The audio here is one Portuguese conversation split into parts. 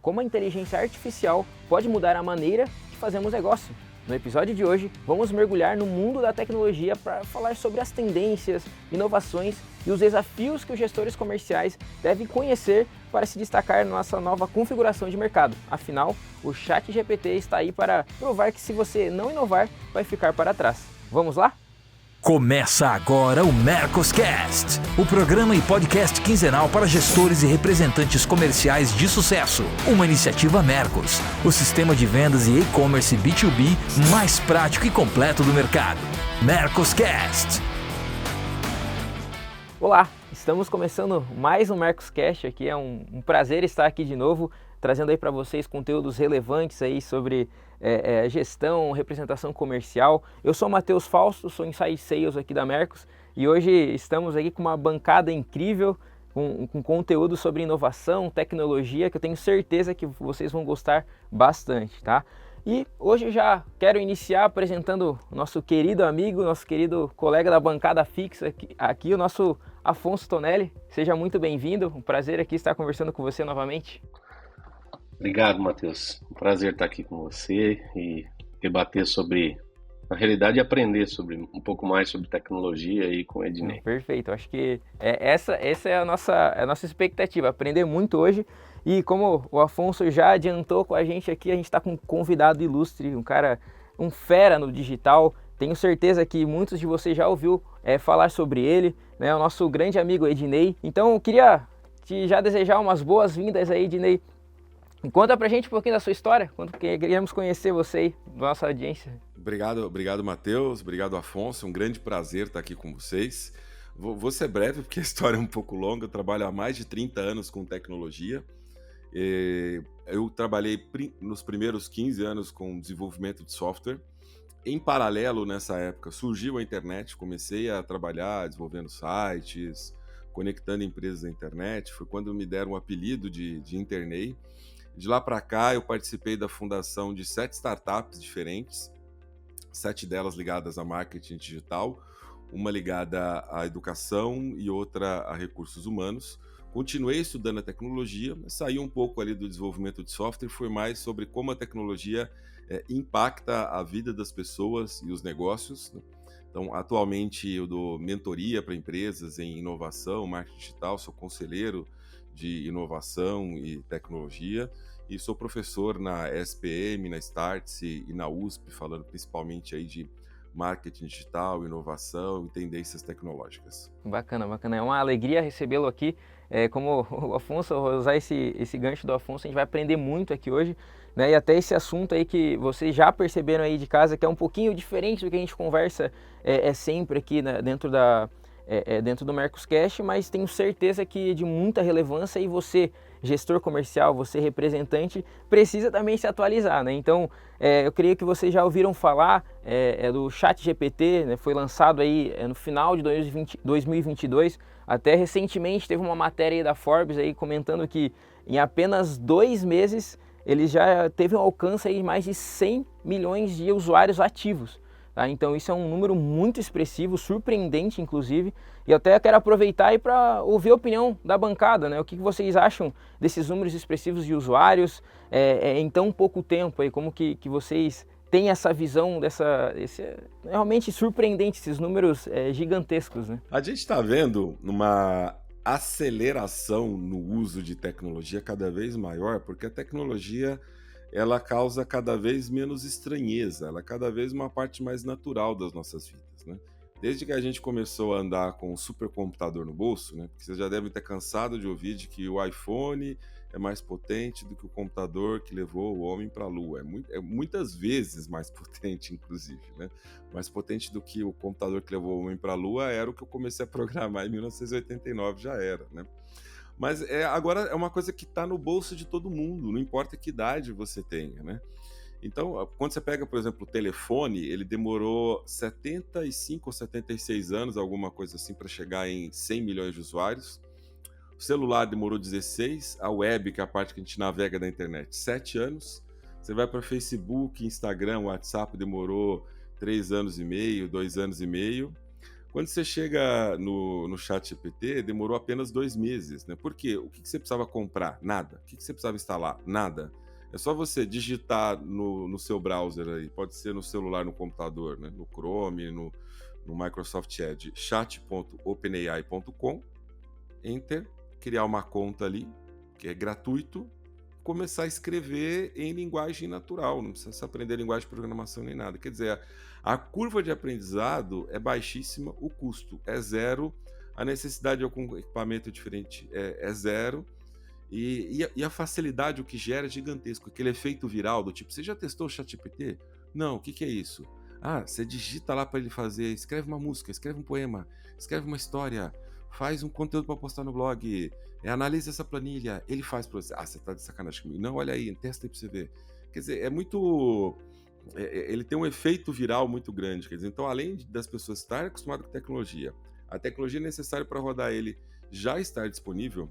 como a inteligência artificial pode mudar a maneira que fazemos negócio. No episódio de hoje, vamos mergulhar no mundo da tecnologia para falar sobre as tendências, inovações e os desafios que os gestores comerciais devem conhecer para se destacar na nossa nova configuração de mercado. Afinal, o ChatGPT está aí para provar que se você não inovar, vai ficar para trás. Vamos lá? Começa agora o Mercoscast, o programa e podcast quinzenal para gestores e representantes comerciais de sucesso. Uma iniciativa Mercos, o sistema de vendas e e-commerce B2B mais prático e completo do mercado. Mercoscast. Olá, estamos começando mais um Mercoscast aqui. É um prazer estar aqui de novo, trazendo aí para vocês conteúdos relevantes aí sobre gestão, representação comercial. Eu sou o Matheus Fausto, sou Inside Sales aqui da Mercos e hoje estamos aqui com uma bancada incrível, com conteúdo sobre inovação, tecnologia, que eu tenho certeza que vocês vão gostar bastante, tá? E hoje eu já quero iniciar apresentando o nosso querido amigo, nosso querido colega da bancada fixa aqui, o nosso Afonso Tonelli. Seja muito bem-vindo, um prazer aqui estar conversando com você novamente. Obrigado, Matheus. Um prazer estar aqui com você e debater sobre, na realidade, aprender um pouco mais sobre tecnologia aí com o Ednei. Perfeito, acho que essa é a nossa expectativa, aprender muito hoje. E como o Afonso já adiantou com a gente aqui, a gente está com um convidado ilustre, um fera no digital. Tenho certeza que muitos de vocês já ouviu falar sobre ele, né? O nosso grande amigo Ednei. Então eu queria já desejar umas boas-vindas aí, Ednei. Conta pra gente um pouquinho da sua história, quando queríamos conhecer você aí, nossa audiência. Obrigado, Matheus, obrigado, Afonso, um grande prazer estar aqui com vocês. Vou ser breve, porque a história é um pouco longa, eu trabalho há mais de 30 anos com tecnologia. Eu trabalhei nos primeiros 15 anos com desenvolvimento de software. Em paralelo, nessa época, surgiu a internet, comecei a trabalhar desenvolvendo sites, conectando empresas à internet, foi quando me deram o apelido de Internei. De lá para cá, eu participei da fundação de 7 startups diferentes, 7 delas ligadas a marketing digital, uma ligada à educação e outra a recursos humanos. Continuei estudando a tecnologia, mas saí um pouco ali do desenvolvimento de software, foi mais sobre como a tecnologia impacta a vida das pessoas e os negócios, né? Então, atualmente eu dou mentoria para empresas em inovação, marketing digital, sou conselheiro de inovação e tecnologia e sou professor na SPM, na Startse e na USP, falando principalmente aí de marketing digital, inovação e tendências tecnológicas. Bacana, é uma alegria recebê-lo aqui. Como o Afonso, vou usar esse gancho do Afonso, a gente vai aprender muito aqui hoje, né? E até esse assunto aí que vocês já perceberam aí de casa, que é um pouquinho diferente do que a gente conversa sempre aqui, né, dentro do Mercoscast, mas tenho certeza que é de muita relevância e você, gestor comercial, você representante, precisa também se atualizar, né? Então, eu creio que vocês já ouviram falar do ChatGPT, né? Foi lançado aí no final de 2022, até recentemente teve uma matéria aí da Forbes aí comentando que em apenas 2 meses ele já teve um alcance aí de mais de 100 milhões de usuários ativos. Tá? Então isso é um número muito expressivo, surpreendente inclusive, e eu até quero aproveitar aí para ouvir a opinião da bancada, né? O que vocês acham desses números expressivos de usuários em tão pouco tempo, aí, como que vocês têm essa visão realmente surpreendente, esses números gigantescos, né? A gente está vendo uma aceleração no uso de tecnologia cada vez maior, porque a tecnologia ela causa cada vez menos estranheza, ela é cada vez uma parte mais natural das nossas vidas, né? Desde que a gente começou a andar com um supercomputador no bolso, né? Porque vocês já devem ter cansado de ouvir de que o iPhone é mais potente do que o computador que levou o homem para a Lua. É muitas vezes mais potente, inclusive, né? Mais potente do que o computador que levou o homem para a Lua era o que eu comecei a programar em 1989, já era, né? Mas agora é uma coisa que está no bolso de todo mundo, não importa que idade você tenha, né? Então, quando você pega, por exemplo, o telefone, ele demorou 75 ou 76 anos, alguma coisa assim, para chegar em 100 milhões de usuários. O celular demorou 16, a web, que é a parte que a gente navega na internet, 7 anos. Você vai para Facebook, Instagram, WhatsApp, demorou 3 anos e meio, 2 anos e meio. Quando você chega no ChatGPT, demorou apenas 2 meses, né? Por quê? O que você precisava comprar? Nada. O que você precisava instalar? Nada. É só você digitar no seu browser aí, pode ser no celular, no computador, né? No Chrome, no Microsoft Edge, chat.openai.com, enter, criar uma conta ali, que é gratuito, começar a escrever em linguagem natural, não precisa aprender linguagem de programação nem nada. Quer dizer, a curva de aprendizado é baixíssima, o custo é zero, a necessidade de algum equipamento diferente é zero, e a facilidade, o que gera é gigantesco. Aquele efeito viral do tipo, você já testou o ChatGPT? Não, o que é isso? Ah, você digita lá para ele fazer, escreve uma música, escreve um poema, escreve uma história, faz um conteúdo para postar no blog, analisa essa planilha, ele faz para você. Ah, você tá de sacanagem comigo. Não, olha aí, testa aí para você ver. Quer dizer, é muito... ele tem um efeito viral muito grande. Quer dizer, então, além das pessoas estarem acostumadas com tecnologia, a tecnologia necessária para rodar ele já estar disponível,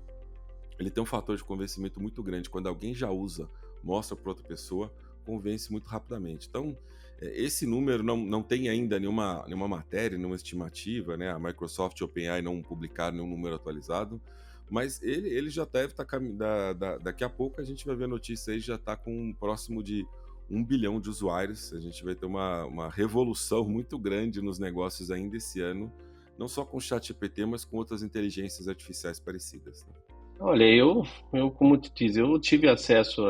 ele tem um fator de convencimento muito grande. Quando alguém já usa, mostra para outra pessoa, convence muito rapidamente. Então, esse número não tem ainda nenhuma matéria, nenhuma estimativa, né? A Microsoft e a OpenAI não publicaram nenhum número atualizado, mas ele já deve estar daqui a pouco a gente vai ver a notícia aí, já está com próximo de 1 bilhão de usuários. A gente vai ter uma revolução muito grande nos negócios ainda esse ano, não só com o ChatGPT, mas com outras inteligências artificiais parecidas, né? Olha, eu como te diz, eu tive acesso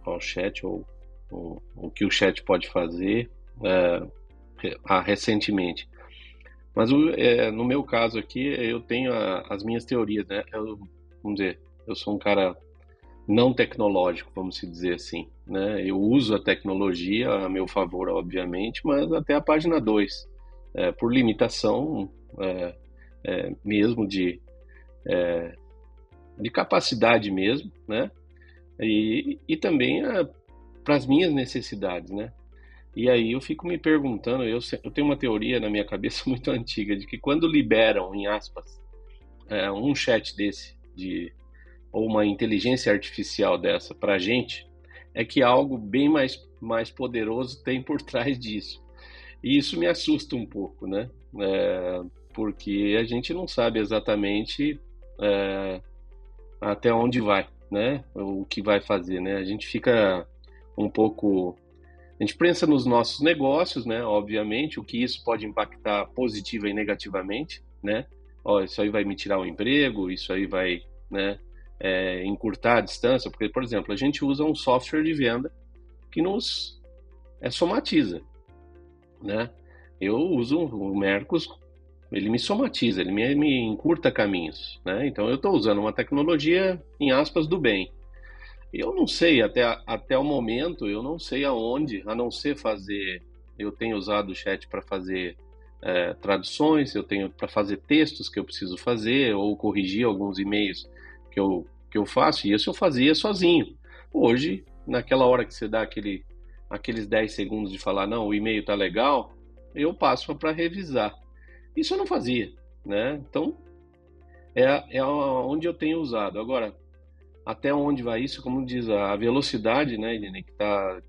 ao chat, ou o que o chat pode fazer recentemente. Mas no meu caso aqui, eu tenho as minhas teorias, né? Vamos dizer, eu sou um cara não tecnológico, vamos dizer assim, né? Eu uso a tecnologia a meu favor, obviamente, mas até a página 2, por limitação mesmo de capacidade mesmo, né? E também para as minhas necessidades, né? E aí eu fico me perguntando, eu tenho uma teoria na minha cabeça muito antiga, de que quando liberam, em aspas, um chat desse, ou uma inteligência artificial dessa para a gente, é que algo bem mais poderoso tem por trás disso. E isso me assusta um pouco, né? Porque a gente não sabe exatamente até onde vai, né? O que vai fazer, né? A gente fica um pouco... A gente pensa nos nossos negócios, né? Obviamente, o que isso pode impactar positiva e negativamente, né? Isso aí vai me tirar o emprego, isso aí vai, né, encurtar a distância, porque, por exemplo, a gente usa um software de venda que nos somatiza, né? Eu uso o Mercos, ele me somatiza, ele me encurta caminhos, né? Então eu estou usando uma tecnologia, em aspas, do bem. Eu não sei, até o momento, eu não sei aonde, a não ser fazer... Eu tenho usado o chat para fazer traduções, eu tenho para fazer textos que eu preciso fazer, ou corrigir alguns e-mails que eu faço, e isso eu fazia sozinho. Hoje, naquela hora que você dá aqueles 10 segundos de falar, não, o e-mail tá legal, eu passo para revisar. Isso eu não fazia, né? Então, é onde eu tenho usado. Agora, até onde vai isso, como diz a velocidade, né, Ednei, que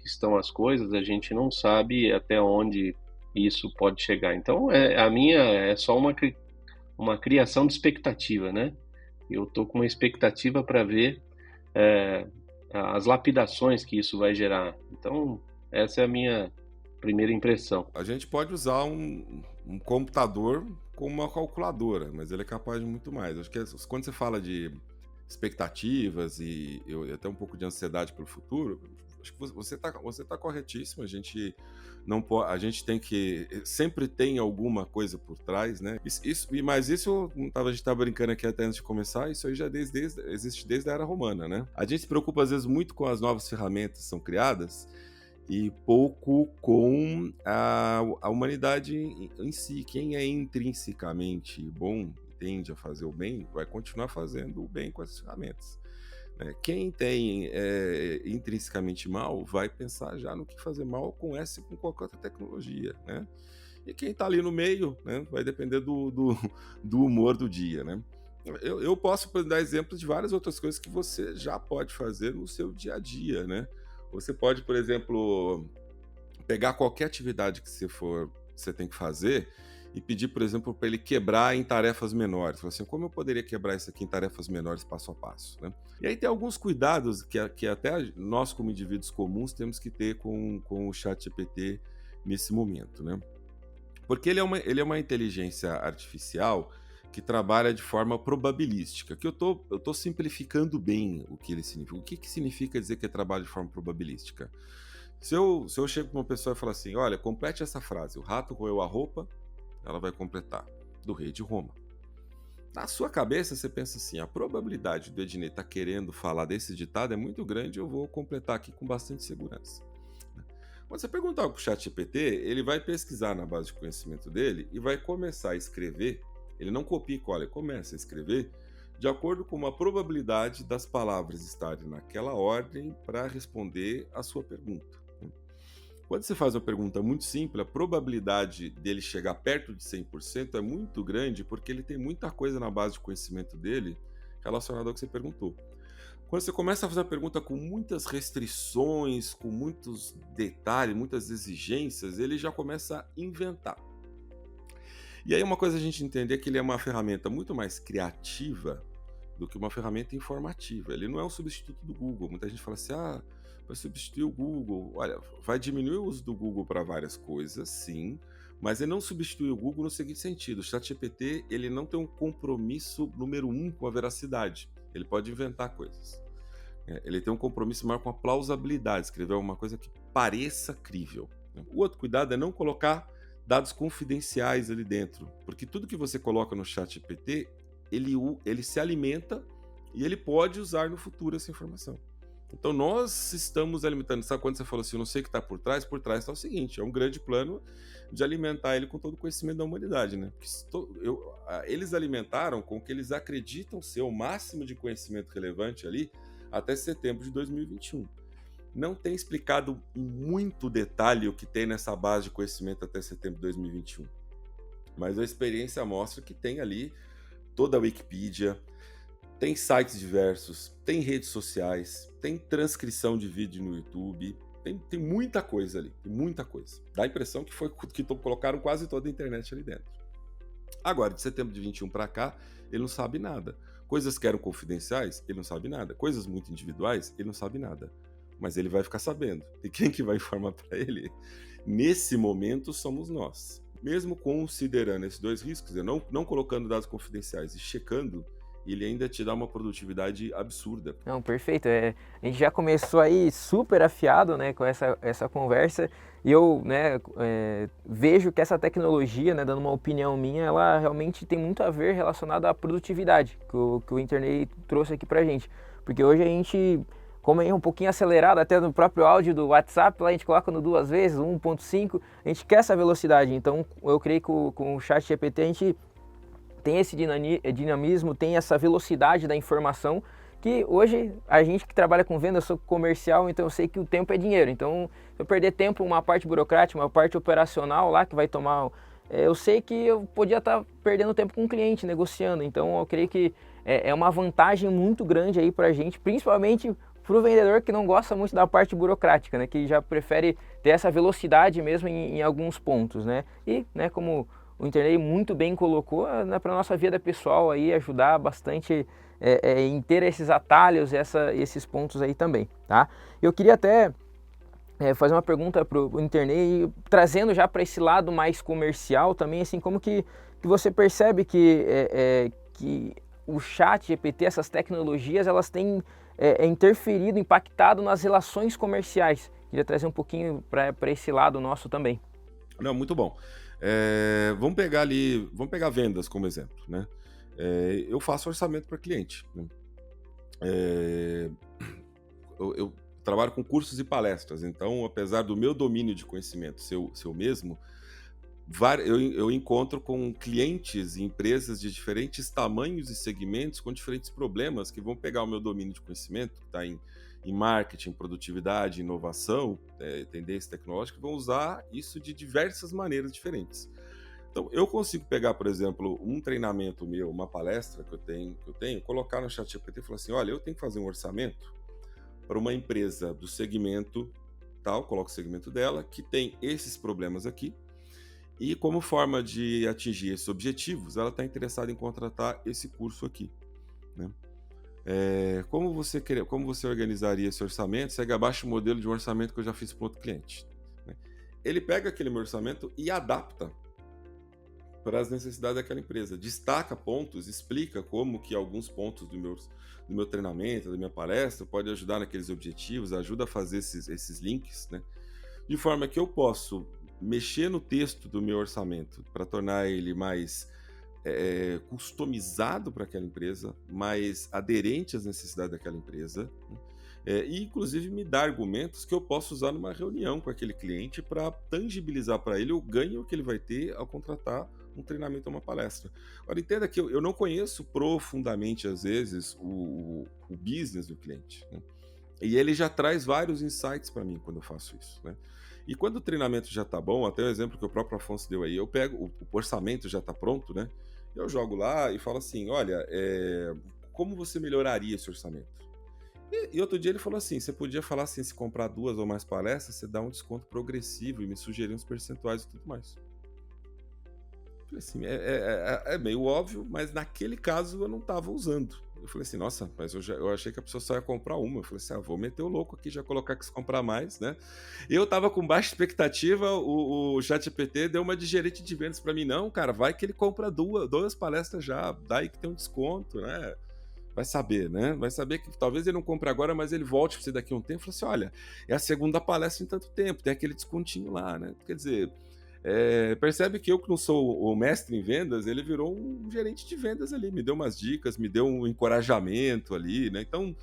estão as coisas, a gente não sabe até onde isso pode chegar. Então, a minha é só uma criação de expectativa, né? Eu estou com uma expectativa para ver as lapidações que isso vai gerar. Então, essa é a minha primeira impressão. A gente pode usar um computador como uma calculadora, mas ele é capaz de muito mais. Acho que quando você fala de expectativas e até um pouco de ansiedade pelo futuro, acho que você tá corretíssimo. A gente tem que sempre tem alguma coisa por trás, né? Mas isso a gente tá brincando aqui até antes de começar, isso aí já existe desde a era romana, né? A gente se preocupa às vezes muito com as novas ferramentas que são criadas e pouco com a humanidade em si. Quem é intrinsecamente bom, tende a fazer o bem, vai continuar fazendo o bem com as ferramentas. Quem tem intrinsecamente mal, vai pensar já no que fazer mal com essa e com qualquer outra tecnologia, né? E quem está ali no meio, né, vai depender do humor do dia, né? Eu posso dar exemplos de várias outras coisas que você já pode fazer no seu dia a dia, né? Você pode, por exemplo, pegar qualquer atividade que você tem que fazer e pedir, por exemplo, para ele quebrar em tarefas menores. Falar assim, como eu poderia quebrar isso aqui em tarefas menores, passo a passo, né? E aí tem alguns cuidados que até nós, como indivíduos comuns, temos que ter com o ChatGPT nesse momento, né? Porque ele é uma inteligência artificial que trabalha de forma probabilística, que eu tô simplificando bem o que ele significa. O que significa dizer que trabalha de forma probabilística? Se eu chego para uma pessoa e falo assim, olha, complete essa frase, o rato roeu a roupa, ela vai completar, do rei de Roma. Na sua cabeça você pensa assim, a probabilidade do Ednei estar querendo falar desse ditado é muito grande, eu vou completar aqui com bastante segurança. Quando você perguntar para o ChatGPT, ele vai pesquisar na base de conhecimento dele e vai começar a escrever, ele não copia e cola, ele começa a escrever de acordo com uma probabilidade das palavras estarem naquela ordem para responder a sua pergunta. Quando você faz uma pergunta muito simples, a probabilidade dele chegar perto de 100% é muito grande porque ele tem muita coisa na base de conhecimento dele relacionada ao que você perguntou. Quando você começa a fazer uma pergunta com muitas restrições, com muitos detalhes, muitas exigências, ele já começa a inventar. E aí uma coisa a gente entender é que ele é uma ferramenta muito mais criativa do que uma ferramenta informativa. Ele não é um substituto do Google. Muita gente fala assim, vai substituir o Google. Olha, vai diminuir o uso do Google para várias coisas, sim, mas ele não substitui o Google no seguinte sentido. O ChatGPT, ele não tem um compromisso número 1 com a veracidade. Ele pode inventar coisas. Ele tem um compromisso maior com a plausibilidade, escrever uma coisa que pareça crível. O outro cuidado é não colocar dados confidenciais ali dentro, porque tudo que você coloca no ChatGPT, ele se alimenta e ele pode usar no futuro essa informação. Então nós estamos alimentando, sabe quando você falou assim, eu não sei o que está por trás está o seguinte, é um grande plano de alimentar ele com todo o conhecimento da humanidade, né? Eles alimentaram com o que eles acreditam ser o máximo de conhecimento relevante ali até setembro de 2021. Não tem explicado em muito detalhe o que tem nessa base de conhecimento até setembro de 2021, mas a experiência mostra que tem ali toda a Wikipedia, tem sites diversos, tem redes sociais, tem transcrição de vídeo no YouTube, tem muita coisa ali, tem muita coisa. Dá a impressão que colocaram quase toda a internet ali dentro. Agora, de setembro de 21 para cá, ele não sabe nada. Coisas que eram confidenciais, ele não sabe nada. Coisas muito individuais, ele não sabe nada. Mas ele vai ficar sabendo. E quem que vai informar para ele? Nesse momento, somos nós. Mesmo considerando esses dois riscos, não colocando dados confidenciais e checando, ele ainda te dá uma produtividade absurda. Não, perfeito. A gente já começou aí super afiado, né, com essa conversa, e eu, né, vejo que essa tecnologia, né, dando uma opinião minha, ela realmente tem muito a ver relacionada à produtividade, que o internet trouxe aqui pra gente. Porque hoje a gente, como é um pouquinho acelerado, até no próprio áudio do WhatsApp, lá a gente coloca no 2 vezes, 1.5, a gente quer essa velocidade. Então eu creio que com o ChatGPT a gente tem esse dinamismo, tem essa velocidade da informação, que hoje a gente que trabalha com venda, eu sou comercial, então eu sei que o tempo é dinheiro. Então, se eu perder tempo, uma parte burocrática, uma parte operacional lá que vai tomar, eu sei que eu podia estar perdendo tempo com o cliente, negociando. Então, eu creio que é uma vantagem muito grande aí para a gente, principalmente para o vendedor que não gosta muito da parte burocrática, né, que já prefere ter essa velocidade mesmo em alguns pontos, né? E, né, como o internet muito bem colocou, né, para a nossa vida pessoal aí, ajudar bastante em ter esses atalhos, esses pontos aí também, tá? Eu queria até fazer uma pergunta para o internet, trazendo já para esse lado mais comercial também, assim, como que você percebe que o ChatGPT, essas tecnologias, elas têm interferido, impactado nas relações comerciais? Queria trazer um pouquinho para esse lado nosso também. Não, muito bom. Vamos pegar vendas como exemplo, né? Eu faço orçamento para cliente, né? Eu trabalho com cursos e palestras, então, apesar do meu domínio de conhecimento ser o mesmo, eu encontro com clientes e empresas de diferentes tamanhos e segmentos com diferentes problemas que vão pegar o meu domínio de conhecimento, que está em marketing, produtividade, inovação, tendência tecnológica, vão usar isso de diversas maneiras diferentes. Então, eu consigo pegar, por exemplo, um treinamento meu, uma palestra que eu tenho, colocar no ChatGPT e falar assim, olha, eu tenho que fazer um orçamento para uma empresa do segmento tal, coloco o segmento dela, que tem esses problemas aqui, E como forma de atingir esses objetivos, ela está interessada em contratar esse curso aqui, né? Como você organizaria esse orçamento? Segue abaixo o modelo de um orçamento que eu já fiz para outro cliente, né? Ele pega aquele meu orçamento e adapta para as necessidades daquela empresa. Destaca pontos, explica como que alguns pontos do meu treinamento, da minha palestra, pode ajudar naqueles objetivos, ajuda a fazer esses links, né? De forma que eu posso mexer no texto do meu orçamento para tornar ele mais customizado para aquela empresa, mais aderente às necessidades daquela empresa, né? E inclusive me dar argumentos que eu posso usar numa reunião com aquele cliente para tangibilizar para ele o ganho que ele vai ter ao contratar um treinamento ou uma palestra. Agora, entenda que eu não conheço profundamente, às vezes, o business do cliente, né? E ele já traz vários insights para mim quando eu faço isso, né? E quando o treinamento já está bom, até o exemplo que o próprio Afonso deu aí, eu pego, o orçamento já está pronto, né? Eu jogo lá e falo assim, olha, como você melhoraria esse orçamento? E outro dia ele falou assim, você podia falar assim, se comprar 2 ou mais palestras, você dá um desconto progressivo e me sugerir uns percentuais e tudo mais. Eu falei assim, é meio óbvio, mas naquele caso eu não estava usando. Eu falei assim, nossa, mas eu achei que a pessoa só ia comprar uma. Eu falei assim, vou meter o louco aqui, já colocar que se comprar mais, né? Eu tava com baixa expectativa, o ChatGPT deu uma de gerente de vendas para mim, não, cara, vai que ele compra 2 palestras já, daí que tem um desconto, né? Vai saber, né? Vai saber que talvez ele não compre agora, mas ele volte para você daqui a um tempo e fala assim, olha, é a segunda palestra em tanto tempo, tem aquele descontinho lá, né? Quer dizer, percebe que eu que não sou o mestre em vendas, ele virou um gerente de vendas ali, me deu umas dicas, me deu um encorajamento ali, né? Então,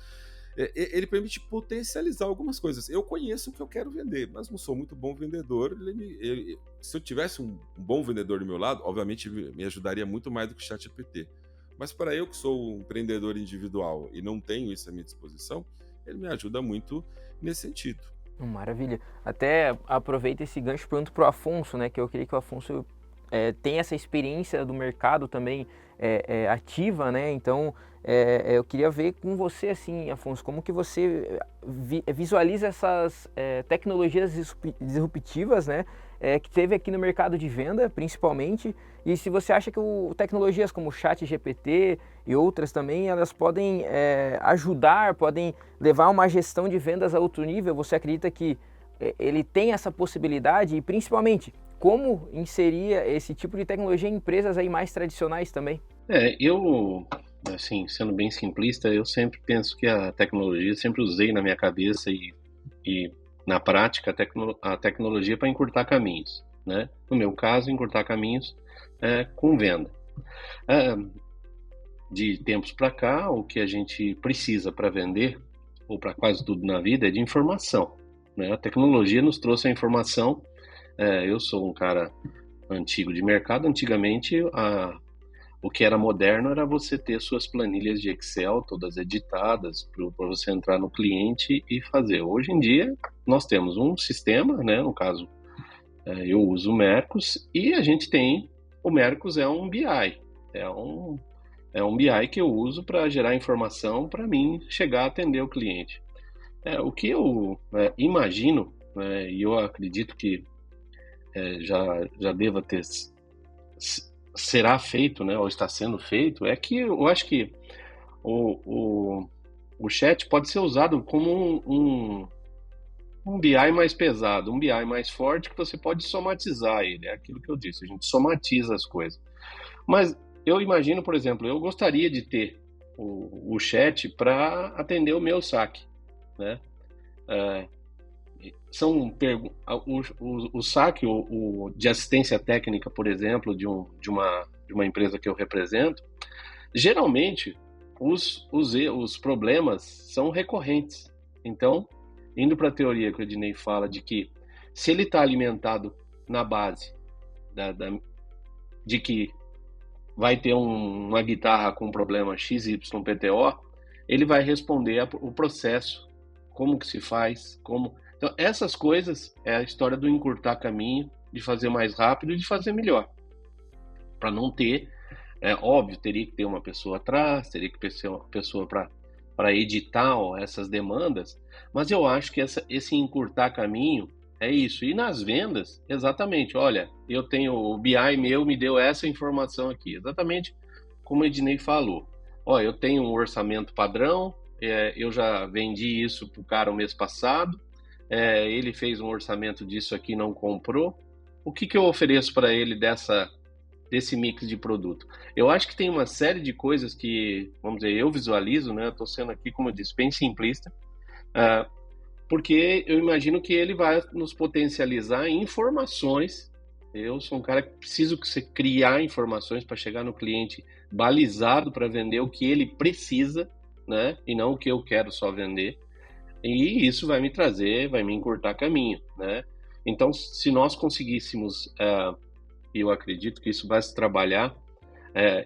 ele permite potencializar algumas coisas. Eu conheço o que eu quero vender, mas não sou muito bom vendedor. Se eu tivesse um bom vendedor do meu lado, obviamente me ajudaria muito mais do que o ChatGPT. Mas para eu que sou um empreendedor individual e não tenho isso à minha disposição, ele me ajuda muito nesse sentido. Maravilha. Até aproveita esse gancho e pergunto para o Afonso, né? Que eu queria que o Afonso tenha essa experiência do mercado também ativa, né? Então, eu queria ver com você, assim, Afonso, como que você visualiza essas tecnologias disruptivas, né? Que teve aqui no mercado de venda, principalmente, e se você acha que tecnologias como o ChatGPT e outras também, elas podem ajudar, podem levar uma gestão de vendas a outro nível, você acredita que ele tem essa possibilidade e, principalmente, como inserir esse tipo de tecnologia em empresas aí mais tradicionais também? Eu, assim, sendo bem simplista, eu sempre penso que a tecnologia, sempre usei na minha cabeça e na prática a tecnologia para encurtar caminhos, né? No meu caso, encurtar caminhos com venda. De tempos para cá, o que a gente precisa para vender, ou para quase tudo na vida, é de informação, né? A tecnologia nos trouxe a informação. Eu sou um cara antigo de mercado. Antigamente, o que era moderno era você ter suas planilhas de Excel todas editadas para você entrar no cliente e fazer. Hoje em dia, nós temos um sistema, né? No caso, eu uso o Mercos e a gente tem... O Mercos é um BI, é um BI que eu uso para gerar informação para mim chegar a atender o cliente. O que eu imagino, e eu acredito que já deva ter... será feito, né, ou está sendo feito, é que eu acho que o chat pode ser usado como um BI mais pesado, um BI mais forte, que você pode somatizar ele. É aquilo que eu disse, a gente somatiza as coisas. Mas eu imagino, por exemplo, eu gostaria de ter o chat para atender o meu saque, né? O saque de assistência técnica, por exemplo, de uma empresa que eu represento, geralmente os problemas são recorrentes. Então, indo para a teoria que o Ednei fala de que se ele está alimentado na base de que vai ter uma guitarra com problema XYPTO, ele vai responder o processo, como que se faz, como... Então, essas coisas é a história do encurtar caminho, de fazer mais rápido e de fazer melhor. Para não ter, óbvio, teria que ter uma pessoa atrás, teria que ter uma pessoa para editar essas demandas, mas eu acho que esse encurtar caminho É isso. E nas vendas, exatamente. Olha, eu tenho o BI meu, me deu essa informação aqui. Exatamente como o Ednei falou. Ó, eu tenho um orçamento padrão, eu já vendi isso para o cara o mês passado, ele fez um orçamento disso aqui e não comprou. O que eu ofereço para ele desse mix de produto? Eu acho que tem uma série de coisas que, vamos dizer, eu visualizo, né? Estou sendo aqui, como eu disse, bem simplista, porque eu imagino que ele vai nos potencializar em informações. Eu sou um cara que preciso que você criar informações para chegar no cliente balizado para vender o que ele precisa, né? E não o que eu quero só vender. E isso vai me trazer, vai me encurtar caminho, né? Então, se nós conseguíssemos, e eu acredito que isso vai se trabalhar,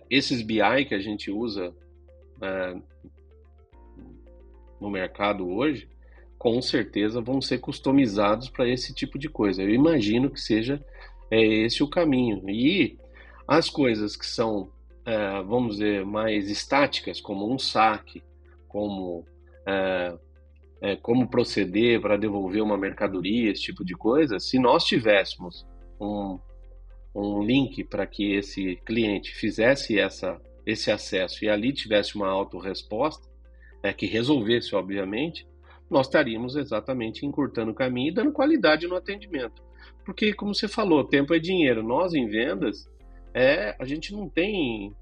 esses BI que a gente usa no mercado hoje, com certeza vão ser customizados para esse tipo de coisa. Eu imagino que seja esse o caminho. E as coisas que são, vamos dizer, mais estáticas, como um saque, como proceder para devolver uma mercadoria, esse tipo de coisa, se nós tivéssemos um link para que esse cliente fizesse esse acesso e ali tivesse uma autorresposta, que resolvesse, obviamente, nós estaríamos exatamente encurtando o caminho e dando qualidade no atendimento. Porque, como você falou, tempo é dinheiro. Nós, em vendas, a gente não tem...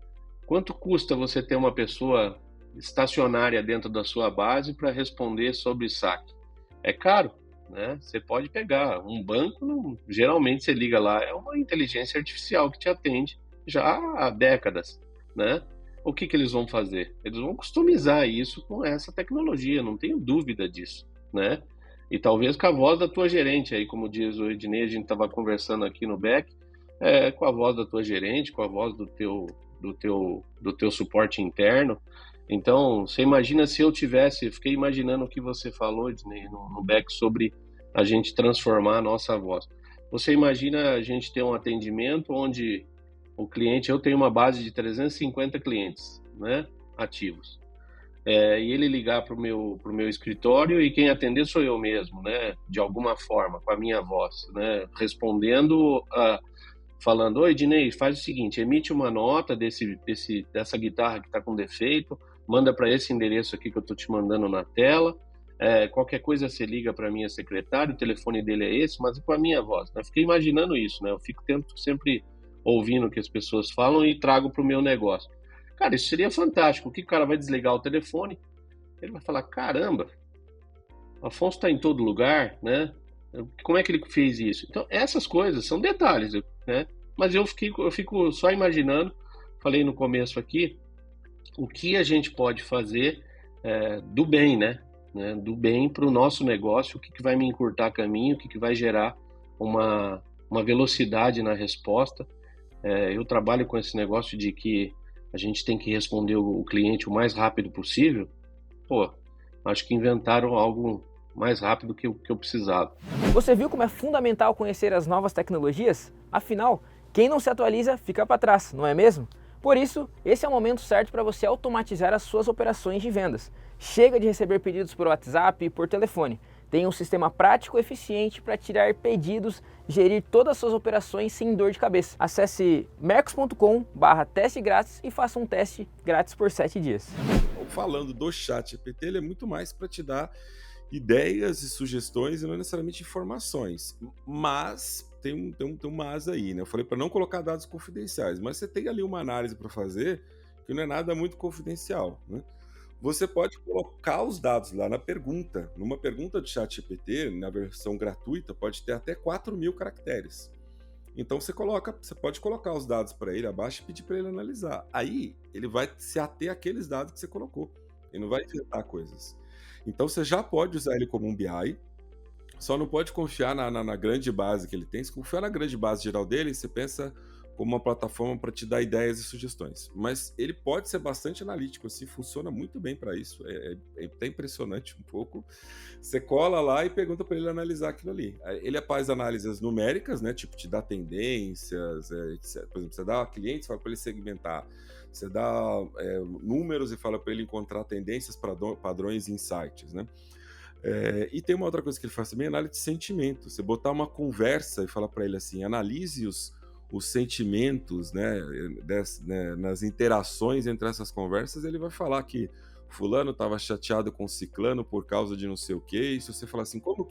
Quanto custa você ter uma pessoa estacionária dentro da sua base para responder sobre saque? É caro, né? Você pode pegar um banco, geralmente você liga lá, é uma inteligência artificial que te atende já há décadas, né? O que eles vão fazer? Eles vão customizar isso com essa tecnologia, não tenho dúvida disso, né? E talvez com a voz da tua gerente, aí como diz o Ednei, a gente estava conversando aqui no back, com a voz da tua gerente, com a voz do teu suporte interno. Então, você imagina se eu fiquei imaginando o que você falou, Ednei, no back sobre a gente transformar a nossa voz. Você imagina a gente ter um atendimento onde o cliente, eu tenho uma base de 350 clientes, né, ativos. E ele ligar para o meu escritório e quem atender sou eu mesmo, né, de alguma forma, com a minha voz, né, respondendo, falando: oi, Ednei, faz o seguinte, emite uma nota dessa guitarra que está com defeito, manda para esse endereço aqui que eu estou te mandando na tela, qualquer coisa você liga para a minha secretária, o telefone dele é esse, mas com a minha voz, né? Fiquei imaginando isso, né? Eu fico sempre ouvindo o que as pessoas falam e trago para o meu negócio. Cara, isso seria fantástico. O que o cara vai desligar o telefone? Ele vai falar: caramba, o Afonso está em todo lugar, né? Como é que ele fez isso? Então, essas coisas são detalhes, né? Mas eu fico só imaginando, falei no começo aqui, o que a gente pode fazer do bem, né? Do bem para o nosso negócio, o que vai me encurtar caminho, o que vai gerar uma velocidade na resposta. Eu trabalho com esse negócio de que a gente tem que responder o cliente o mais rápido possível. Pô, acho que inventaram algo mais rápido que eu precisava. Você viu como é fundamental conhecer as novas tecnologias? Afinal, quem não se atualiza fica para trás, não é mesmo? Por isso, esse é o momento certo para você automatizar as suas operações de vendas. Chega de receber pedidos por WhatsApp e por telefone. Tem um sistema prático e eficiente para tirar pedidos, gerir todas as suas operações sem dor de cabeça. Acesse mercos.com/teste grátis e faça um teste grátis por 7 dias. Falando do ChatGPT, ele é muito mais para te dar ideias e sugestões e não necessariamente informações. Mas tem um mas aí, né? Eu falei para não colocar dados confidenciais, mas você tem ali uma análise para fazer que não é nada muito confidencial, né? Você pode colocar os dados lá na pergunta. Numa pergunta do ChatGPT, na versão gratuita, pode ter até 4.000 caracteres. Então você pode colocar os dados para ele abaixo e pedir para ele analisar. Aí ele vai se ater àqueles dados que você colocou. Ele não vai inventar coisas. Então você já pode usar ele como um BI, só não pode confiar na grande base que ele tem. Se confiar na grande base geral dele, você pensa como uma plataforma para te dar ideias e sugestões. Mas ele pode ser bastante analítico, assim, funciona muito bem para isso. É até impressionante um pouco. Você cola lá e pergunta para ele analisar aquilo ali. Ele faz análises numéricas, né? Tipo, te dá tendências, etc. Por exemplo, você dá clientes, fala para ele segmentar. Você dá números e fala para ele encontrar tendências, padrões e insights, né? E tem uma outra coisa que ele faz também, análise de sentimento. Você botar uma conversa e falar para ele assim, analise os sentimentos, né, nas interações entre essas conversas, ele vai falar que fulano estava chateado com ciclano por causa de não sei o quê, e se você falar assim, como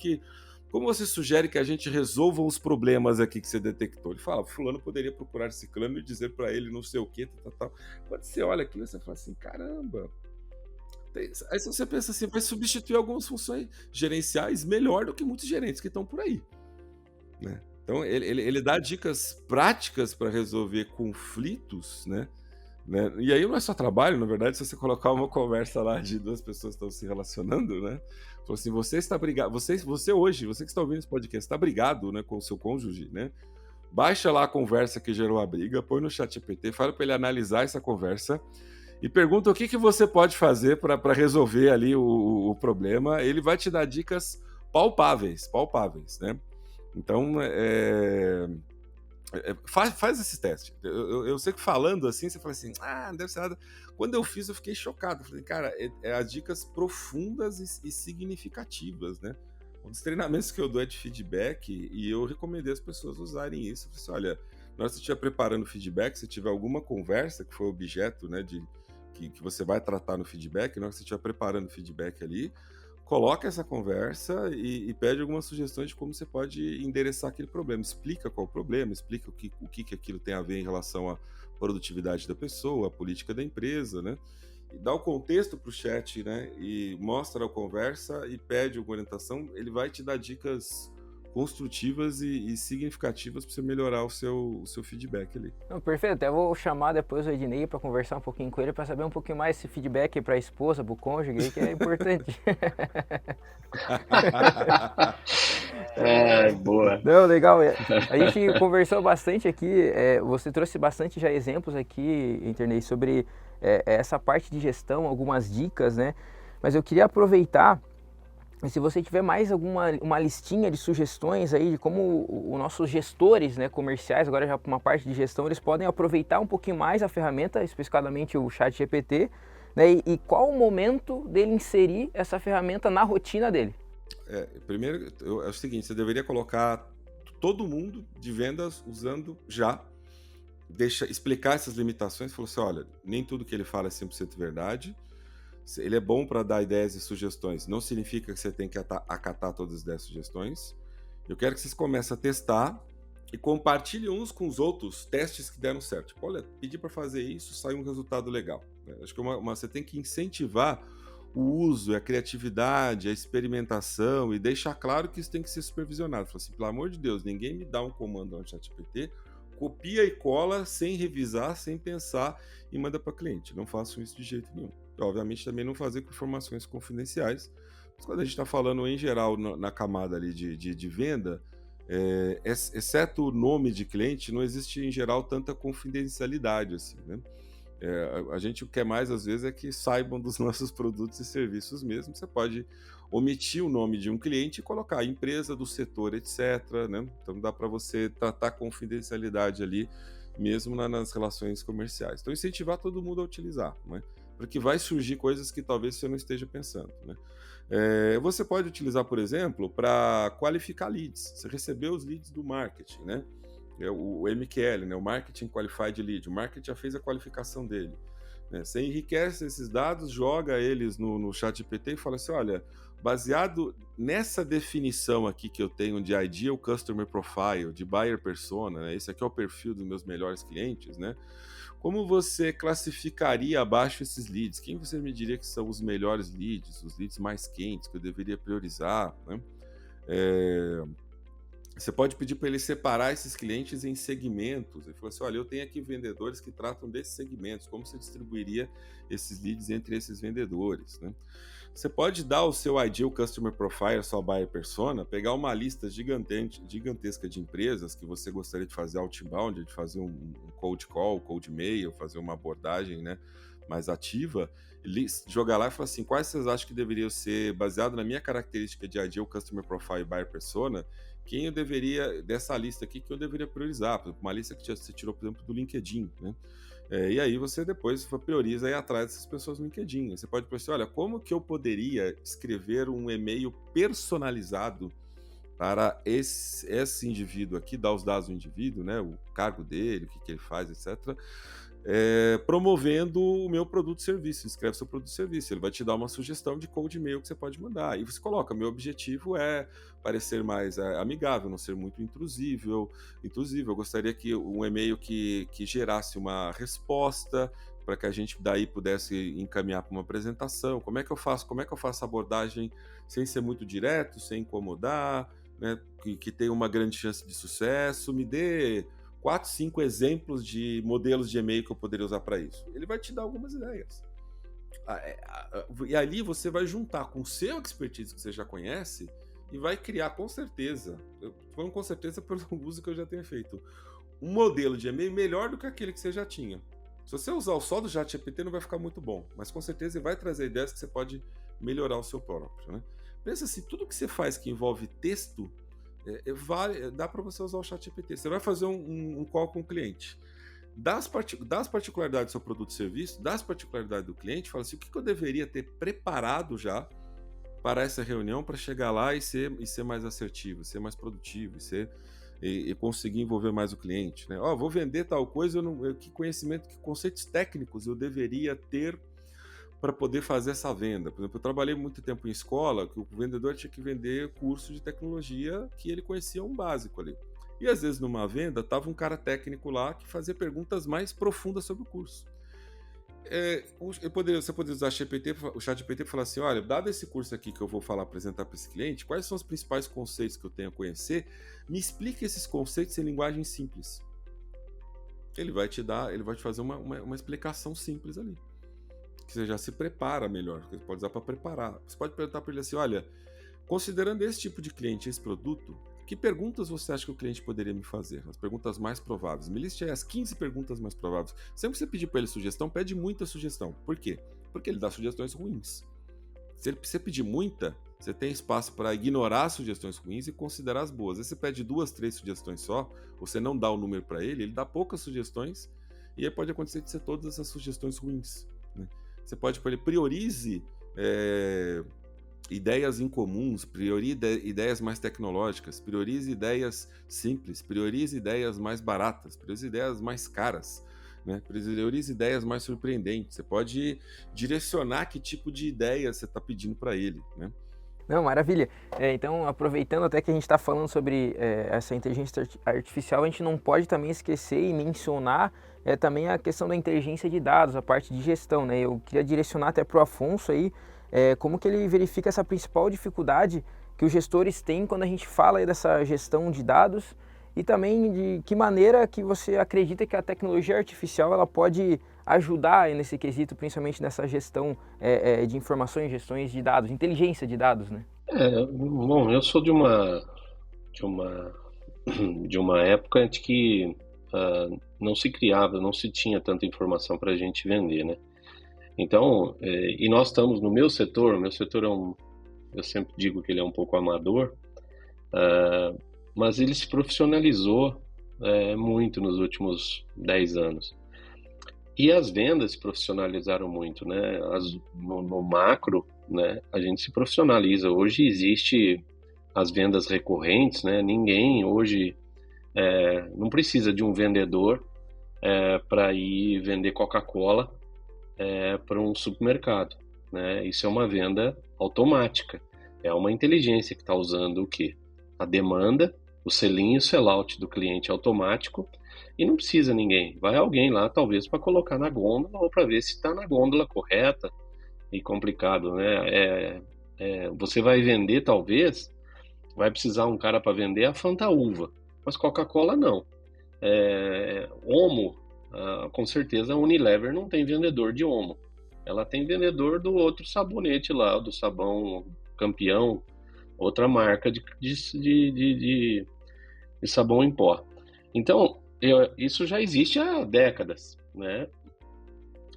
você sugere que a gente resolva os problemas aqui que você detectou? Ele fala, fulano poderia procurar ciclano e dizer para ele não sei o quê, tal. Quando você olha aquilo, você fala assim, caramba. Aí você pensa assim, vai substituir algumas funções gerenciais melhor do que muitos gerentes que estão por aí, né? Então ele dá dicas práticas para resolver conflitos, né? E aí não é só trabalho, na verdade, se você colocar uma conversa lá de duas pessoas que estão se relacionando, né? Falou assim, você está brigado, você hoje, você que está ouvindo esse podcast, está brigado, né, com o seu cônjuge, né? Baixa lá a conversa que gerou a briga, põe no ChatGPT, fala para ele analisar essa conversa e pergunta o que você pode fazer para resolver ali o problema. Ele vai te dar dicas palpáveis, né? Então, faz esse teste. Eu sei que falando assim, você fala assim, não deve ser nada. Quando eu fiz, eu fiquei chocado. Falei, cara, as dicas profundas e significativas, né? Um dos treinamentos que eu dou é de feedback e eu recomendei as pessoas usarem isso. Eu falei assim, olha, na hora que você estiver preparando feedback, se tiver alguma conversa que foi objeto, né, que você vai tratar no feedback, na hora que você estiver preparando feedback ali, coloca essa conversa e pede algumas sugestões de como você pode endereçar aquele problema. Explica qual é o problema, explica o que aquilo tem a ver em relação à produtividade da pessoa, à política da empresa, né? E dá o contexto para o chat, né? E mostra a conversa e pede alguma orientação. Ele vai te dar dicas construtivas e significativas para você melhorar o seu feedback ali. Não, perfeito, até vou chamar depois o Ednei para conversar um pouquinho com ele, para saber um pouquinho mais esse feedback para a esposa, para o cônjuge, que é importante. Boa. Não, legal, a gente conversou bastante aqui, você trouxe bastante já exemplos aqui, Ednei, sobre essa parte de gestão, algumas dicas, né? Mas eu queria aproveitar, se você tiver mais uma listinha de sugestões aí de como os nossos gestores, né, comerciais, agora já para uma parte de gestão, eles podem aproveitar um pouquinho mais a ferramenta, especificadamente o ChatGPT, né, e qual o momento dele inserir essa ferramenta na rotina dele? Primeiro, é o seguinte, você deveria colocar todo mundo de vendas usando já, explicar essas limitações, falar assim, olha, nem tudo que ele fala é 100% verdade. Ele é bom para dar ideias e sugestões. Não significa que você tem que acatar todas as 10 sugestões. Eu quero que vocês comecem a testar e compartilhem uns com os outros testes que deram certo. Tipo, olha, pedi para fazer isso, saiu um resultado legal. Acho que você tem que incentivar o uso, a criatividade, a experimentação e deixar claro que isso tem que ser supervisionado. Fala assim, pelo amor de Deus, ninguém me dá um comando no ChatGPT, copia e cola sem revisar, sem pensar e manda para cliente. Não façam isso de jeito nenhum. Obviamente também não fazer com informações confidenciais, mas quando a gente está falando em geral na camada ali de venda, exceto o nome de cliente, não existe em geral tanta confidencialidade assim, né? A gente o que quer mais às vezes é que saibam dos nossos produtos e serviços mesmo. Você pode omitir o nome de um cliente e colocar a empresa do setor, etc, né? Então dá para você tratar confidencialidade ali mesmo nas relações comerciais. Então incentivar todo mundo a utilizar, né? Porque vai surgir coisas que talvez você não esteja pensando, né? Você pode utilizar, por exemplo, para qualificar leads. Você recebeu os leads do marketing, né? O MQL, né? O Marketing Qualified Lead. O marketing já fez a qualificação dele, né? Você enriquece esses dados, joga eles no ChatGPT e fala assim, olha, baseado nessa definição aqui que eu tenho de Ideal Customer Profile, de Buyer Persona, né? Esse aqui é o perfil dos meus melhores clientes, né? Como você classificaria abaixo esses leads? Quem você me diria que são os melhores leads, os leads mais quentes que eu deveria priorizar, né? Você pode pedir para ele separar esses clientes em segmentos. Ele falou assim, olha, eu tenho aqui vendedores que tratam desses segmentos, como você distribuiria esses leads entre esses vendedores, né? Você pode dar o seu Ideal Customer Profile, a sua Buyer Persona, pegar uma lista gigantesca de empresas que você gostaria de fazer outbound, de fazer um cold call, cold mail, fazer uma abordagem, né, mais ativa, jogar lá e falar assim, quais vocês acham que deveriam ser, baseado na minha característica de Ideal Customer Profile e Buyer Persona, quem eu deveria, dessa lista aqui, que eu deveria priorizar? Uma lista que você tirou, por exemplo, do LinkedIn, né? E aí você depois prioriza ir atrás dessas pessoas no LinkedIn. Você pode pensar, olha, como que eu poderia escrever um e-mail personalizado para esse indivíduo aqui, dar os dados do indivíduo, né, o cargo dele, o que ele faz, etc., promovendo o meu produto e serviço. Escreve seu produto e serviço. Ele vai te dar uma sugestão de cold e-mail que você pode mandar. E você coloca, meu objetivo é parecer mais amigável, não ser muito intrusivo. Eu gostaria que um e-mail que gerasse uma resposta para que a gente daí pudesse encaminhar para uma apresentação. Como é que eu faço a abordagem sem ser muito direto, sem incomodar, né, que tenha uma grande chance de sucesso? Me dê 4, 5 exemplos de modelos de e-mail que eu poderia usar para isso. Ele vai te dar algumas ideias. E ali você vai juntar com o seu expertise que você já conhece e vai criar com certeza, falando com certeza pelo uso que eu já tenho feito, um modelo de e-mail melhor do que aquele que você já tinha. Se você usar o só do ChatGPT não vai ficar muito bom, mas com certeza ele vai trazer ideias que você pode melhorar o seu próprio, né? Pensa assim, tudo que você faz que envolve texto, dá para você usar o ChatGPT. Você vai fazer um call com o cliente. Das particularidades do seu produto e serviço, das particularidades do cliente, fala assim, o que eu deveria ter preparado já para essa reunião para chegar lá e ser mais assertivo, ser mais produtivo, e conseguir envolver mais o cliente, né? Vou vender tal coisa, que conceitos técnicos eu deveria ter para poder fazer essa venda. Por exemplo, eu trabalhei muito tempo em escola, que o vendedor tinha que vender curso de tecnologia que ele conhecia um básico ali. E às vezes numa venda, estava um cara técnico lá que fazia perguntas mais profundas sobre o curso. Você poderia usar o ChatGPT para falar assim, olha, dado esse curso aqui que eu vou apresentar para esse cliente, quais são os principais conceitos que eu tenho a conhecer? Me explique esses conceitos em linguagem simples. Ele vai te fazer uma explicação simples ali, que você já se prepara melhor, que você pode usar para preparar. Você pode perguntar para ele assim, olha, considerando esse tipo de cliente, esse produto, que perguntas você acha que o cliente poderia me fazer? As perguntas mais prováveis. Me liste aí as 15 perguntas mais prováveis. Sempre que você pedir para ele sugestão, pede muita sugestão. Por quê? Porque ele dá sugestões ruins. Se você pedir muita, você tem espaço para ignorar as sugestões ruins e considerar as boas. Aí você pede 2, 3 sugestões só, você não dá o número para ele dá poucas sugestões, e aí pode acontecer de ser todas essas sugestões ruins, né? Você pode para ele priorize ideias incomuns, priorize ideias mais tecnológicas, priorize ideias simples, priorize ideias mais baratas, priorize ideias mais caras, né? Priorize ideias mais surpreendentes. Você pode direcionar que tipo de ideia você está pedindo para ele, né? Não, maravilha. Então, aproveitando até que a gente está falando sobre essa inteligência artificial, a gente não pode também esquecer e mencionar também a questão da inteligência de dados, a parte de gestão, né? Eu queria direcionar até para o Afonso aí, como que ele verifica essa principal dificuldade que os gestores têm quando a gente fala aí dessa gestão de dados, e também de que maneira que você acredita que a tecnologia artificial ela pode ajudar nesse quesito, principalmente nessa gestão de informações, gestões de dados, inteligência de dados, né? Bom, eu sou de uma época em que não se criava, não se tinha tanta informação para a gente vender, né? Então, e nós estamos no meu setor eu sempre digo que ele é um pouco amador, mas ele se profissionalizou muito nos últimos 10 anos. E as vendas se profissionalizaram muito, né? No macro, né, a gente se profissionaliza. Hoje existe as vendas recorrentes, né? Ninguém hoje não precisa de um vendedor para ir vender Coca-Cola para um supermercado, né? Isso é uma venda automática. É uma inteligência que está usando o quê? A demanda, o selinho e o sellout do cliente automático, e não precisa ninguém. Vai alguém lá, talvez, para colocar na gôndola ou para ver se está na gôndola correta. E complicado, né? Você vai vender, talvez, vai precisar um cara para vender a Fanta Uva, mas Coca-Cola não. Omo, com certeza a Unilever não tem vendedor de Omo. Ela tem vendedor do outro sabonete lá, do sabão Campeão, outra marca de sabão em pó. Então, isso já existe há décadas, né?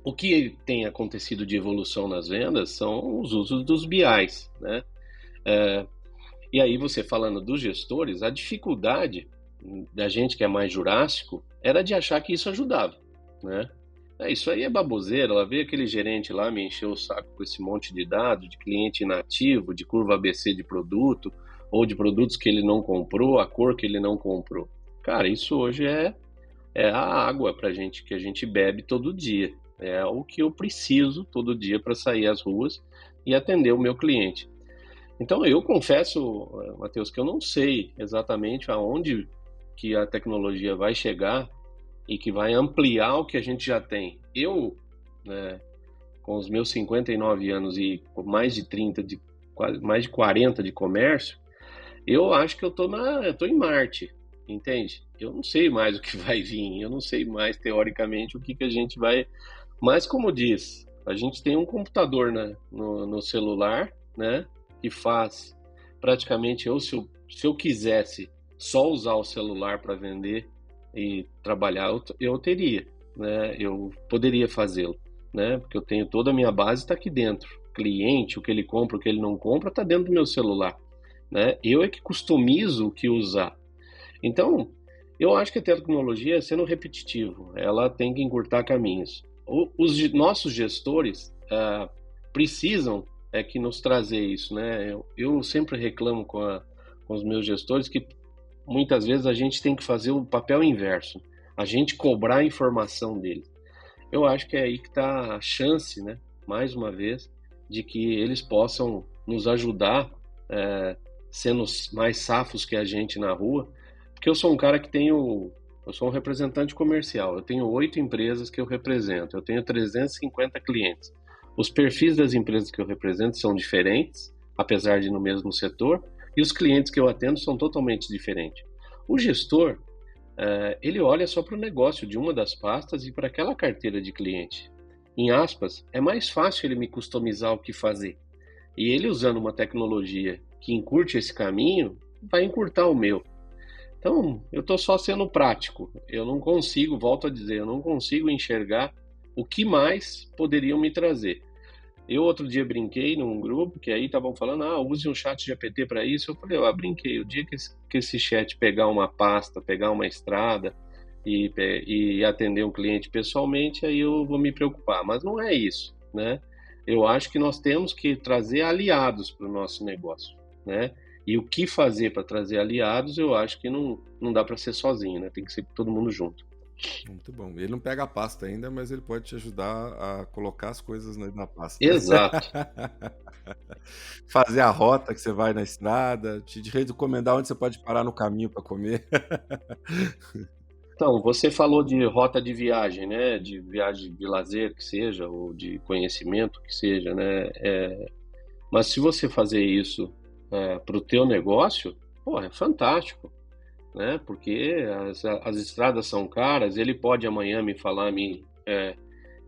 O que tem acontecido de evolução nas vendas são os usos dos BIs, né? E aí você falando dos gestores, a dificuldade da gente que é mais jurássico era de achar que isso ajudava, né? Isso aí é baboseira. Ela veio aquele gerente lá me encheu o saco com esse monte de dados, de cliente inativo, de curva ABC de produto, ou de produtos que ele não comprou, a cor que ele não comprou. Cara, isso hoje é a água pra gente, que a gente bebe todo dia. É o que eu preciso todo dia para sair às ruas e atender o meu cliente. Então, eu confesso, Matheus, que eu não sei exatamente aonde que a tecnologia vai chegar e que vai ampliar o que a gente já tem. Eu, né, com os meus 59 anos e com mais de 30, mais de 40 de comércio, eu acho que eu tô em Marte, entende? Eu não sei mais o que vai vir, eu não sei mais, teoricamente, o que a gente vai... Mas, como diz, a gente tem um computador, né, no celular, né, que faz praticamente, se eu quisesse só usar o celular para vender e trabalhar, eu teria, né, eu poderia fazê-lo, né, porque eu tenho toda a minha base está aqui dentro. Cliente, o que ele compra, o que ele não compra, está dentro do meu celular, né? Eu é que customizo o que usar. Então, eu acho que a tecnologia, sendo repetitivo, ela tem que encurtar caminhos. Os nossos gestores precisam que nos trazer isso, né? Eu sempre reclamo com os meus gestores que muitas vezes a gente tem que fazer o papel inverso, a gente cobrar a informação deles. Eu acho que é aí que está a chance, né? Mais uma vez, de que eles possam nos ajudar, sendo mais safos que a gente na rua, porque eu sou um cara que eu sou um representante comercial, eu tenho 8 empresas que eu represento, eu tenho 350 clientes. Os perfis das empresas que eu represento são diferentes, apesar de no mesmo setor, e os clientes que eu atendo são totalmente diferentes. O gestor, ele olha só para o negócio de uma das pastas e para aquela carteira de cliente. Em aspas, é mais fácil ele me customizar o que fazer. E ele usando uma tecnologia que encurte esse caminho, vai encurtar o meu. Então, eu estou só sendo prático. Eu não consigo, volto a dizer, eu não consigo enxergar o que mais poderiam me trazer. Eu outro dia brinquei num grupo, que aí estavam falando, use um chat GPT para isso. Eu falei, brinquei, o dia que esse chat pegar uma pasta, pegar uma estrada e atender um cliente pessoalmente, aí eu vou me preocupar. Mas não é isso, né? Eu acho que nós temos que trazer aliados para o nosso negócio, né? E o que fazer para trazer aliados, eu acho que não dá para ser sozinho, né? Tem que ser todo mundo junto. Muito bom. Ele não pega a pasta ainda, mas ele pode te ajudar a colocar as coisas na pasta. Exato. Fazer a rota que você vai na estrada, te recomendar onde você pode parar no caminho para comer. Então, você falou de rota de viagem, né? De viagem de lazer que seja, ou de conhecimento que seja, né? Mas se você fazer isso para o teu negócio, é fantástico, né? Porque as estradas são caras, ele pode amanhã me falar,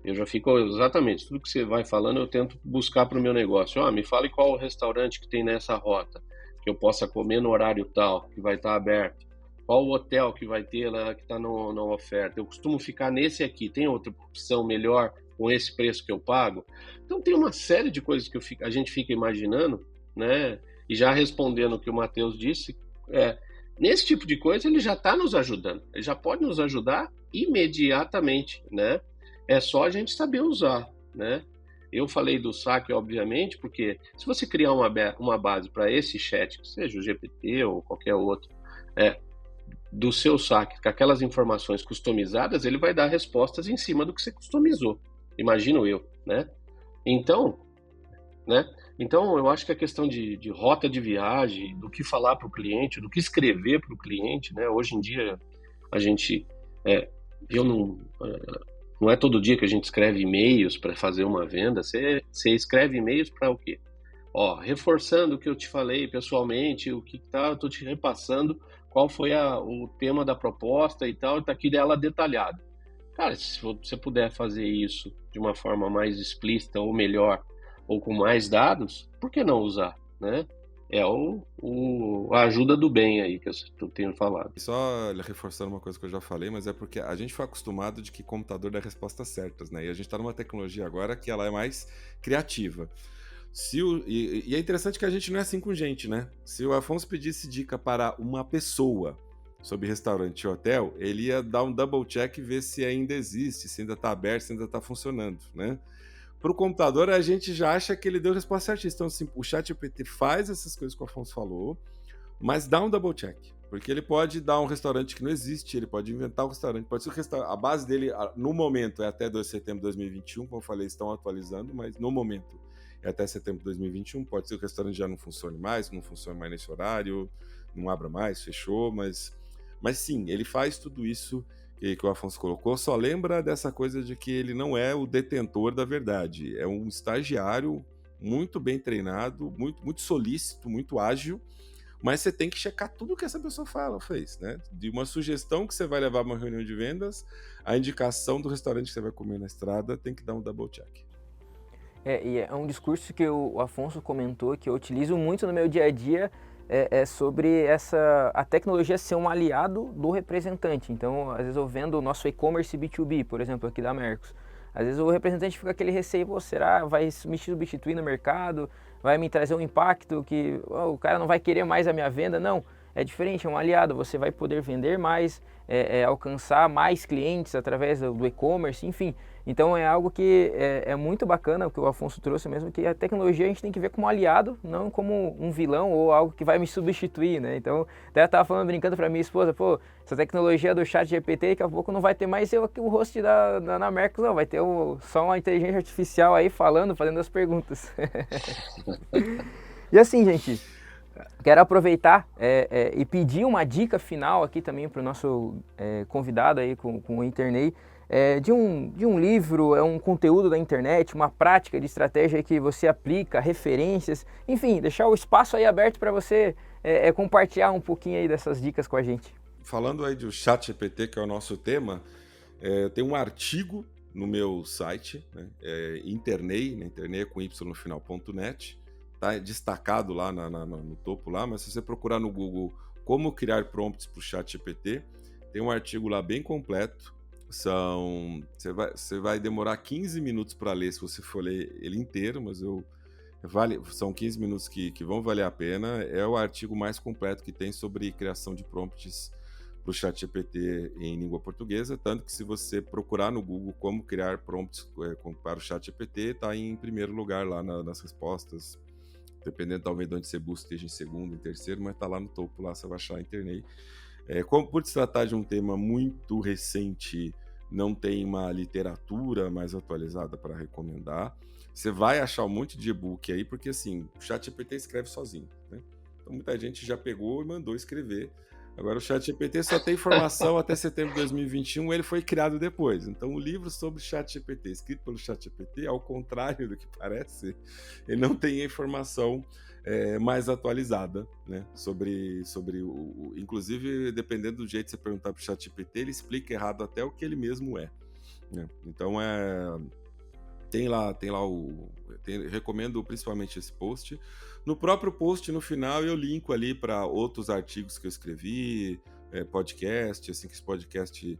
eu já fico exatamente, tudo que você vai falando eu tento buscar para o meu negócio. Me fale qual o restaurante que tem nessa rota, que eu possa comer no horário tal, que vai estar aberto. Qual o hotel que vai ter lá, que está na oferta. Eu costumo ficar nesse aqui, tem outra opção melhor com esse preço que eu pago? Então tem uma série de coisas que a gente fica imaginando, né? E já respondendo o que o Matheus disse, nesse tipo de coisa ele já está nos ajudando, ele já pode nos ajudar imediatamente, né? É só a gente saber usar, né? Eu falei do saque, obviamente, porque se você criar uma base para esse chat, seja o GPT ou qualquer outro, do seu saque, com aquelas informações customizadas, ele vai dar respostas em cima do que você customizou, imagino eu, né? Então, eu acho que a questão de rota de viagem, do que falar para o cliente, do que escrever para o cliente, né? Hoje em dia, a gente... não é todo dia que a gente escreve e-mails para fazer uma venda. Você escreve e-mails para o quê? Reforçando o que eu te falei pessoalmente, o que tá, eu estou te repassando, qual foi o tema da proposta e tal, está aqui dela detalhado. Cara, se você puder fazer isso de uma forma mais explícita ou melhor, ou com mais dados, por que não usar, né? É a ajuda do bem aí que eu tenho falado. Só reforçando uma coisa que eu já falei, mas é porque a gente foi acostumado de que computador dá respostas certas, né? E a gente está numa tecnologia agora que ela é mais criativa. E é interessante que a gente não é assim com gente, né? Se o Afonso pedisse dica para uma pessoa sobre restaurante e hotel, ele ia dar um double check e ver se ainda existe, se ainda está aberto, se ainda está funcionando, né? Para o computador, a gente já acha que ele deu a resposta certíssima. Então, assim, o ChatGPT faz essas coisas que o Afonso falou, mas dá um double check. Porque ele pode dar um restaurante que não existe, ele pode inventar um restaurante. Pode ser o restaurante. A base dele, no momento, é até 2 de setembro de 2021, como eu falei, estão atualizando, mas no momento é até setembro de 2021. Pode ser que o restaurante já não funcione mais, não funcione mais nesse horário, não abra mais, fechou, mas sim, ele faz tudo isso que o Afonso colocou, só lembra dessa coisa de que ele não é o detentor da verdade, é um estagiário muito bem treinado, muito solícito, muito ágil, mas você tem que checar tudo que essa pessoa fez, né? De uma sugestão que você vai levar para uma reunião de vendas, a indicação do restaurante que você vai comer na estrada, tem que dar um double check. E é um discurso que o Afonso comentou, que eu utilizo muito no meu dia a dia, sobre a tecnologia ser um aliado do representante. Então, às vezes eu vendo o nosso e-commerce B2B, por exemplo, aqui da Mercos. Às vezes o representante fica com aquele receio, será vai me substituir no mercado? Vai me trazer um impacto que o cara não vai querer mais a minha venda? Não, é diferente, é um aliado. Você vai poder vender mais, alcançar mais clientes através do e-commerce, enfim. Então é algo que é muito bacana, o que o Afonso trouxe mesmo, que a tecnologia a gente tem que ver como aliado, não como um vilão ou algo que vai me substituir, né? Então, até eu estava falando, brincando para minha esposa, essa tecnologia do ChatGPT, daqui a pouco não vai ter mais eu aqui, o host na Mercos, não, vai ter só uma inteligência artificial aí falando, fazendo as perguntas. E assim, gente, quero aproveitar e pedir uma dica final aqui também para o nosso convidado aí com o Internei, de um livro, um conteúdo da internet, uma prática de estratégia que você aplica, referências, enfim, deixar o espaço aí aberto para você compartilhar um pouquinho aí dessas dicas com a gente. Falando aí do ChatGPT, que é o nosso tema, tem um artigo no meu site, né, Internei, né, Internei com y no final.net, tá destacado lá no topo lá, mas se você procurar no Google como criar prompts para o ChatGPT, tem um artigo lá bem completo. Você vai demorar 15 minutos para ler se você for ler ele inteiro, mas são 15 minutos que vão valer a pena. É o artigo mais completo que tem sobre criação de prompts para o ChatGPT em língua portuguesa, tanto que se você procurar no Google como criar prompts para o ChatGPT, está em primeiro lugar lá nas respostas, dependendo talvez de onde você busca, esteja em segundo, em terceiro, mas está lá no topo, lá você vai achar a internet. Por se tratar de um tema muito recente, não tem uma literatura mais atualizada para recomendar. Você vai achar um monte de e-book aí, porque assim, o ChatGPT escreve sozinho, né? Então muita gente já pegou e mandou escrever. Agora o ChatGPT só tem informação até setembro de 2021, ele foi criado depois. Então o livro sobre o ChatGPT, escrito pelo ChatGPT, ao contrário do que parece, ele não tem a informação mais atualizada, né? Sobre inclusive, dependendo do jeito que você perguntar para o ChatGPT, ele explica errado até o que ele mesmo é, né? Então recomendo principalmente esse post. No próprio post, no final, eu linko ali para outros artigos que eu escrevi, podcast, assim que esse podcast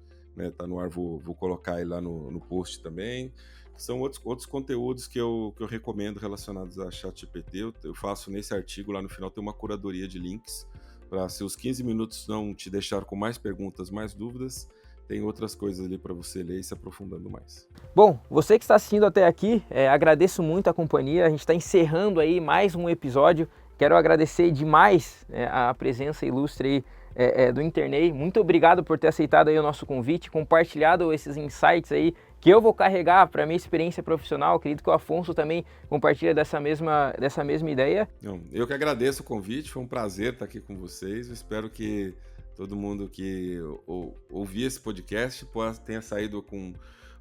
tá no ar, vou colocar ele lá no post também. São outros conteúdos que eu recomendo relacionados a ChatGPT. Eu faço nesse artigo, lá no final tem uma curadoria de links, para se os 15 minutos não te deixar com mais perguntas, mais dúvidas, tem outras coisas ali para você ler e se aprofundando mais. Bom, você que está assistindo até aqui, agradeço muito a companhia. A gente está encerrando aí mais um episódio. Quero agradecer demais a presença ilustre aí, do Internei. Muito obrigado por ter aceitado aí o nosso convite, compartilhado esses insights aí que eu vou carregar para a minha experiência profissional. Acredito que o Afonso também compartilha dessa mesma ideia. Eu que agradeço o convite, foi um prazer estar aqui com vocês. Eu espero que todo mundo que ouvir esse podcast tenha saído com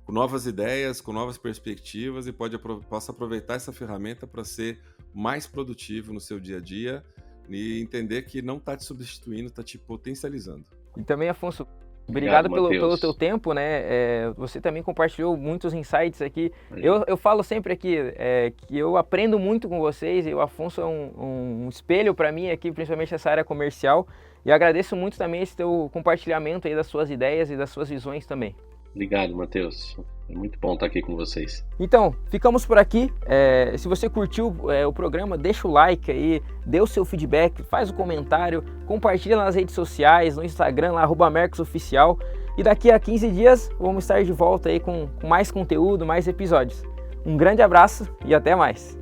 novas ideias, com novas perspectivas e possa aproveitar essa ferramenta para ser mais produtivo no seu dia a dia e entender que não está te substituindo, está te potencializando. E também, Afonso, obrigado pelo teu tempo, né? Você também compartilhou muitos insights aqui. Eu falo sempre aqui que eu aprendo muito com vocês e o Afonso é um espelho para mim aqui, principalmente nessa área comercial. E agradeço muito também esse teu compartilhamento aí das suas ideias e das suas visões também. Obrigado, Matheus. É muito bom estar aqui com vocês. Então, ficamos por aqui. Se você curtiu o programa, deixa o like aí, dê o seu feedback, faz o comentário, compartilha nas redes sociais, no Instagram, lá, @mercosoficial. E daqui a 15 dias vamos estar de volta aí com mais conteúdo, mais episódios. Um grande abraço e até mais!